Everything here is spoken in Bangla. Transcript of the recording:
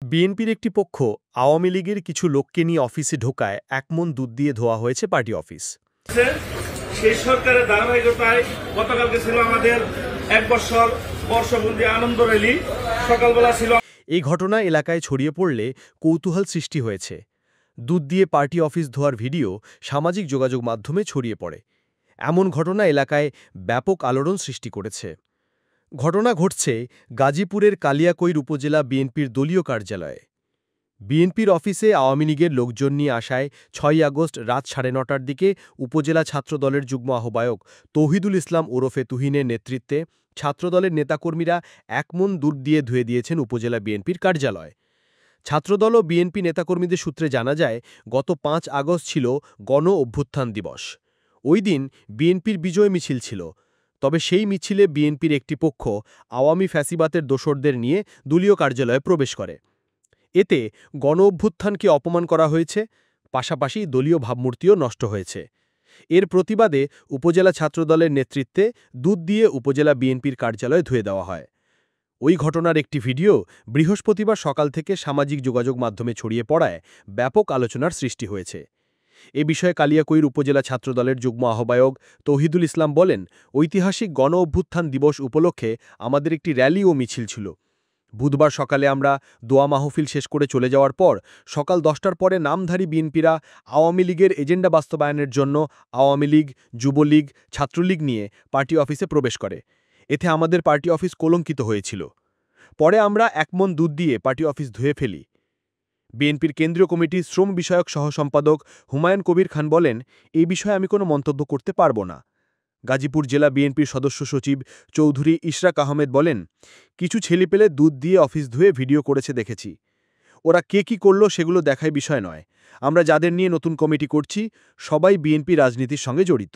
বিএনপির একটি পক্ষ আওয়ামী লীগের কিছু লোককে নিয়ে অফিসে ঢোকায় এক মণ দুধ দিয়ে ধোয়া হয়েছে পার্টি অফিস। সেই সরকারের ধারাবাহিকতায় গতকালকে ছিল আমাদের ১ বছর বর্ষপূর্তি আনন্দ র্যালি, সকালবেলা ছিল। এই ঘটনা এলাকায় ছড়িয়ে পড়লে কৌতূহল সৃষ্টি হয়েছে। দুধ দিয়ে পার্টি অফিস ধোয়ার ভিডিও সামাজিক যোগাযোগ মাধ্যমে ছড়িয়ে পড়ে। এমন ঘটনা এলাকায় ব্যাপক আলোড়ন সৃষ্টি করেছে। ঘটনা ঘটছে গাজীপুরের কালিয়াকৈর উপজেলা বিএনপির দলীয় কার্যালয়ে। বিএনপির অফিসে আওয়ামী লীগের লোকজন নিয়ে আসায় ৬ আগস্ট রাত ৯:৩০টার দিকে উপজেলা ছাত্রদলের যুগ্ম আহ্বায়ক তৌহিদুল ইসলাম ওরফে তুহিনের নেতৃত্বে ছাত্রদলের নেতাকর্মীরা এক মণ দুধ দিয়ে ধুয়ে দিয়েছেন উপজেলা বিএনপির কার্যালয়। ছাত্রদল ও বিএনপি নেতাকর্মীদের সূত্রে জানা যায়, গত ৫ আগস্ট ছিল গণ অভ্যুত্থান দিবস। ওই দিন বিএনপির বিজয় মিছিল ছিল। তবে সেই মিছিলে বিএনপির একটি পক্ষ আওয়ামী ফ্যাসিবাদের দোসরদের নিয়ে দলীয় কার্যালয়ে প্রবেশ করে। এতে গণ অভ্যুত্থানকে অপমান করা হয়েছে, পাশাপাশি দলীয় ভাবমূর্তিও নষ্ট হয়েছে। এর প্রতিবাদে উপজেলা ছাত্রদলের নেতৃত্বে দুধ দিয়ে উপজেলা বিএনপির কার্যালয়ে ধুয়ে দেওয়া হয়। ওই ঘটনার একটি ভিডিও বৃহস্পতিবার সকাল থেকে সামাজিক যোগাযোগ মাধ্যমে ছড়িয়ে পড়ায় ব্যাপক আলোচনার সৃষ্টি হয়েছে। এ বিষয়ে কালিয়াকৈর উপজেলা ছাত্রদলের যুগ্ম আহ্বায়ক তৌহিদুল ইসলাম বলেন, ঐতিহাসিক গণ অভ্যুত্থান দিবস উপলক্ষে আমাদের একটি র্যালি ও মিছিল ছিল। বুধবার সকালে আমরা দোয়া মাহফিল শেষ করে চলে যাওয়ার পর সকাল ১০টার পরে নামধারী বিএনপিরা আওয়ামী লীগের এজেন্ডা বাস্তবায়নের জন্য আওয়ামী লীগ, যুবলীগ, ছাত্রলীগ নিয়ে পার্টি অফিসে প্রবেশ করে। এতে আমাদের পার্টি অফিস কলঙ্কিত হয়েছিল। পরে আমরা এক মণ দুধ দিয়ে পার্টি অফিস ধুয়ে ফেলি। বিএনপির কেন্দ্রীয় কমিটির শ্রম বিষয়ক সহসম্পাদক হুমায়ুন কবির খান বলেন, এই বিষয়ে আমি কোনো মন্তব্য করতে পারব না। গাজীপুর জেলা বিএনপির সদস্য সচিব চৌধুরী ইশরাক আহমেদ বলেন, কিছু ছেলেপেলে দুধ দিয়ে অফিস ধুয়ে ভিডিও করেছে দেখেছি। ওরা কে কি করল সেগুলো দেখার বিষয় নয়। আমরা যাদের নিয়ে নতুন কমিটি করছি সবাই বিএনপি রাজনীতির সঙ্গে জড়িত।